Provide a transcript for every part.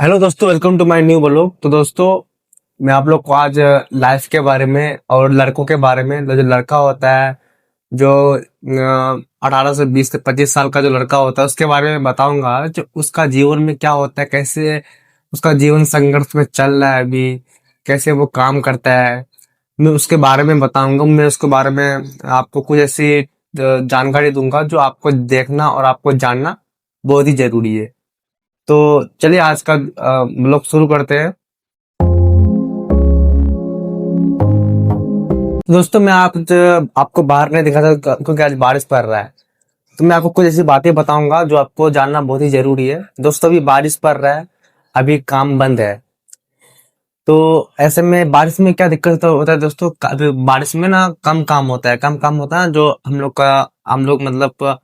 Hello दोस्तों, welcome to my new blog. तो दोस्तों, मैं आप लोग को आज लाइफ के बारे में और लड़कों के बारे में, जो लड़का होता है, जो 18 से 20 से 25 साल का जो लड़का होता है, उसके बारे में बताऊंगा। जो उसका जीवन में क्या होता है, कैसे उसका जीवन संघर्ष में चल रहा है अभी, कैसे वो काम करता है, मैं उसके बारे में बताऊंगा। मैं उसके बारे में आपको कुछ ऐसी जानकारी दूंगा जो आपको देखना और आपको जानना बहुत ही जरूरी है। तो चलिए आज का ब्लॉग शुरू करते हैं। तो दोस्तों, मैं आपको बाहर नहीं दिखा था क्योंकि आज बारिश पड़ रहा है। तो मैं आपको कुछ ऐसी बातें बताऊंगा जो आपको जानना बहुत ही जरूरी है। दोस्तों, अभी बारिश पड़ रहा है, अभी काम बंद है। तो ऐसे में बारिश में क्या दिक्कत होता है दोस्तों, अभी बारिश में ना कम काम होता है। कम काम होता है जो हम लोग मतलब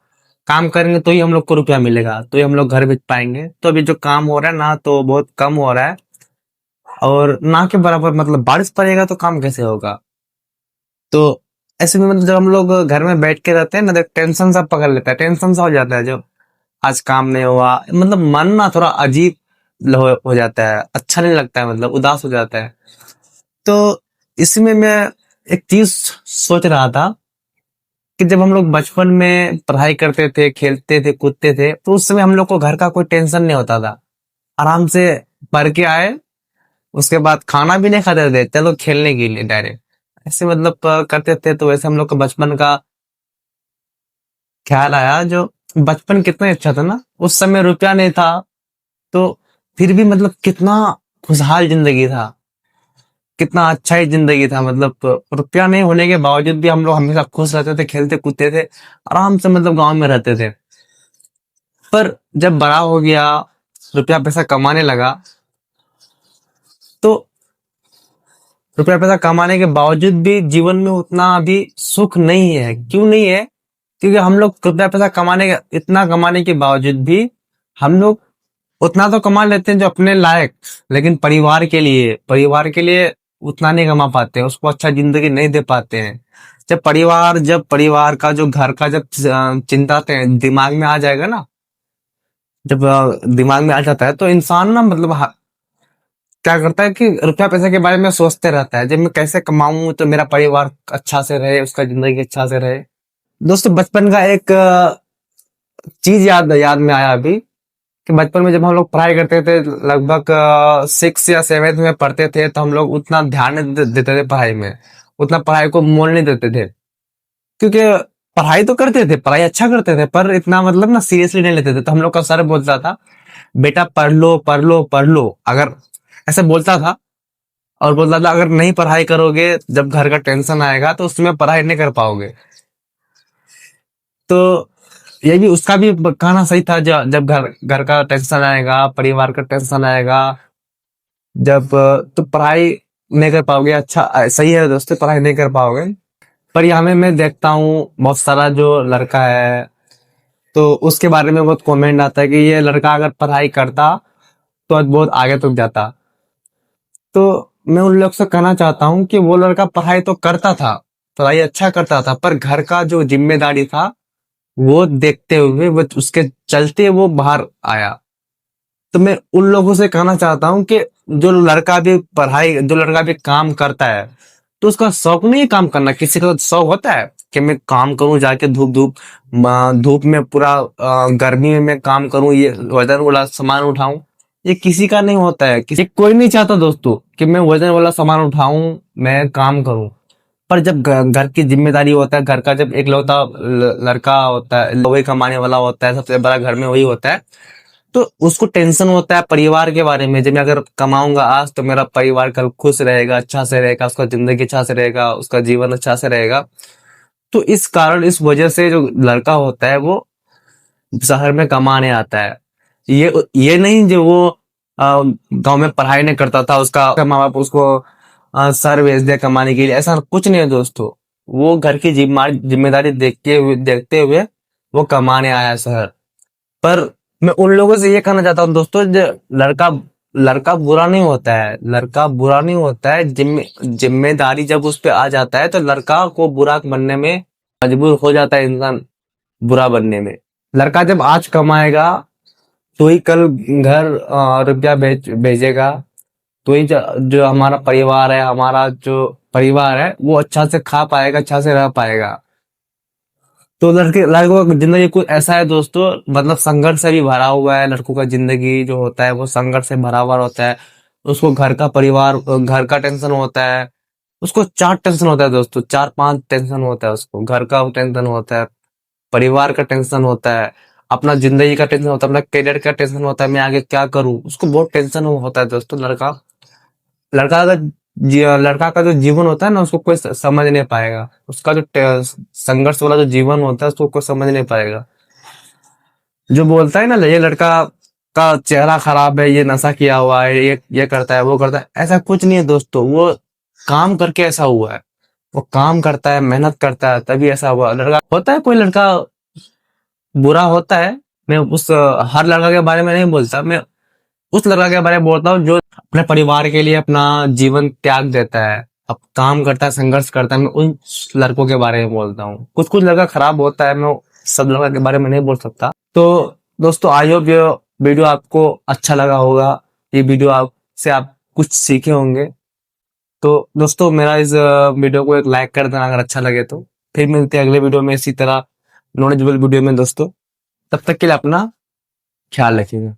काम करेंगे तो ही हम लोग को रुपया मिलेगा, तो ही हम लोग घर बेच पाएंगे। तो अभी जो काम हो रहा है ना, तो बहुत कम हो रहा है और ना के बराबर। मतलब बारिश पड़ेगा तो काम कैसे होगा। तो ऐसे में मतलब जब हम लोग घर में बैठ के रहते हैं ना, तो टेंशन सा पकड़ लेता है, टेंशन सा हो जाता है। जब आज काम नहीं हुआ, मतलब मन ना थोड़ा अजीब हो जाता है, अच्छा नहीं लगता है, मतलब उदास हो जाता है। तो इसमें मैं एक चीज सोच रहा था कि जब हम लोग बचपन में पढ़ाई करते थे, खेलते थे, कूदते थे, तो उस समय हम लोग को घर का कोई टेंशन नहीं होता था। आराम से पढ़ के आए, उसके बाद खाना भी नहीं खाते थे, चलो खेलने के लिए डायरेक्ट ऐसे मतलब करते थे। तो वैसे हम लोग का बचपन का ख्याल आया, जो बचपन कितना अच्छा था ना। उस समय रुपया नहीं था, तो फिर भी मतलब कितना खुशहाल जिंदगी था, कितना अच्छा ही जिंदगी था। मतलब रुपया नहीं होने के बावजूद भी हम लोग हमेशा खुश रहते थे, खेलते कूदते थे, आराम से मतलब गांव में रहते थे। पर जब बड़ा हो गया, रुपया पैसा कमाने लगा, तो रुपया पैसा कमाने के बावजूद भी जीवन में उतना अभी सुख नहीं है। क्यों नहीं है? क्योंकि हम लोग रुपया पैसा इतना कमाने के बावजूद भी हम लोग उतना तो कमा लेते हैं जो अपने लायक, लेकिन परिवार के लिए उतना नहीं कमा पाते हैं, उसको अच्छा जिंदगी नहीं दे पाते हैं। जब परिवार का जो घर का जब चिंता दिमाग में आ जाएगा ना, जब दिमाग में आ जाता है, तो इंसान ना मतलब क्या करता है कि रुपया पैसे के बारे में सोचते रहता है, जब मैं कैसे कमाऊं तो मेरा परिवार अच्छा से रहे, उसका जिंदगी अच्छा से रहे। दोस्तों, बचपन का एक चीज याद याद में आया अभी, कि बचपन में जब हम लोग पढ़ाई करते थे, लगभग 6 या 7 में पढ़ते थे, तो हम लोग उतना ध्यान नहीं देते थे पढ़ाई में, उतना पढ़ाई को मोल नहीं देते थे। क्योंकि पढ़ाई तो करते थे, पढ़ाई अच्छा करते थे, पर इतना मतलब ना सीरियसली नहीं लेते थे। तो हम लोग का सर बोलता था, बेटा पढ़ लो पढ़ लो पढ़ लो, अगर ऐसे बोलता था। और बोलता था अगर नहीं पढ़ाई करोगे, जब घर का टेंशन आएगा तो उसमें पढ़ाई नहीं कर पाओगे। तो ये भी उसका भी कहना सही था। जब घर घर का टेंशन आएगा, परिवार का टेंशन आएगा, जब तो पढ़ाई नहीं कर पाओगे। अच्छा, सही है दोस्तों, पढ़ाई नहीं कर पाओगे। पर यहाँ में मैं देखता हूँ बहुत सारा जो लड़का है, तो उसके बारे में बहुत कमेंट आता है कि ये लड़का अगर पढ़ाई करता तो आज बहुत आगे तक जाता। तो मैं उन लोग से कहना चाहता हूँ कि वो लड़का पढ़ाई तो करता था, पढ़ाई अच्छा करता था, पर घर का जो जिम्मेदारी था वो देखते हुए, वो उसके चलते वो बाहर आया। तो मैं उन लोगों से कहना चाहता हूँ कि जो लड़का भी काम करता है, तो उसका शौक नहीं है काम करना। किसी का शौक होता है कि मैं काम करूं जाके, धूप में पूरा गर्मी में मैं काम करूं, ये वजन वाला सामान उठाऊं। ये किसी का नहीं होता है, किसी कोई नहीं चाहता दोस्तों कि मैं वजन वाला सामान उठाऊं, मैं काम करूं। पर जब घर की जिम्मेदारी होता है, घर का जब इकलौता लड़का होता है, वही कमाने वाला होता है, सबसे बड़ा घर में वही होता है, तो उसको टेंशन होता है परिवार के बारे में। जब मैं अगर कमाऊंगा आज, तो मेरा परिवार कल खुश रहेगा, अच्छा से रहेगा, उसका जिंदगी अच्छा से रहेगा, उसका जीवन अच्छा से रहेगा। तो इस कारण, इस वजह से जो लड़का होता है वो शहर में कमाने आता है। ये नहीं जो वो गांव में पढ़ाई नहीं करता था, उसका माँ बाप उसको शहर भेज दिया कमाने के लिए, ऐसा कुछ नहीं है दोस्तों। वो घर की जिम्मेदारी देखते हुए वो कमाने आया शहर। पर मैं उन लोगों से ये कहना चाहता हूँ दोस्तों, जो लड़का लड़का बुरा नहीं होता है, लड़का बुरा नहीं होता है। जिम्मेदारी जब उस पे आ जाता है, तो लड़का को बुरा बनने में मजबूर हो जाता है इंसान, बुरा बनने में। लड़का जब आज कमाएगा, तो ही कल घर रुपया भेजेगा। तो ही जो हमारा परिवार है, हमारा जो परिवार है वो अच्छा से खा पाएगा, अच्छा से रह पाएगा। तो लड़कों का जिंदगी कुछ ऐसा है दोस्तों, मतलब संघर्ष से भी भरा हुआ है। लड़कों का जिंदगी जो होता है वो संघर्ष से भरा हुआ होता है। उसको घर का परिवार, घर का टेंशन होता है। उसको चार टेंशन होता है दोस्तों, चार पांच टेंशन होता है उसको। घर का टेंशन होता है, परिवार का टेंशन होता है, अपना जिंदगी का टेंशन होता है, अपना करियर का टेंशन होता है, मैं आगे क्या करूं, उसको बहुत टेंशन होता है दोस्तों। लड़का का लड़का का जो जीवन होता है ना, उसको कोई समझ नहीं पाएगा। उसका जो संघर्ष वाला जो जीवन होता है उसको कोई समझ नहीं पाएगा। जो बोलता है ना, ये लड़का का चेहरा खराब है, ये नशा किया हुआ है, ये करता है, वो करता है, ऐसा कुछ नहीं है दोस्तों। वो काम करके ऐसा हुआ है। वो काम करता है, मेहनत करता है, तभी ऐसा हुआ। लड़का होता है, कोई लड़का बुरा होता है। मैं उस हर लड़का के बारे में नहीं बोलता, मैं उस लड़का के बारे में बोलता हूँ जो अपने परिवार के लिए अपना जीवन त्याग देता है, अब काम करता है, संघर्ष करता है। मैं उन लड़कों के बारे में बोलता हूँ। कुछ कुछ लड़का खराब होता है, मैं सब लड़का के बारे में नहीं बोल सकता। तो दोस्तों, आई होप ये वीडियो आपको अच्छा लगा होगा। ये वीडियो आपसे आप कुछ सीखे होंगे। तो दोस्तों, मेरा इस वीडियो को एक लाइक कर देना अगर अच्छा लगे तो। फिर मिलते हैं अगले वीडियो में इसी तरह नॉलेजेबल वीडियो में दोस्तों। तब तक के लिए अपना ख्याल रखिएगा।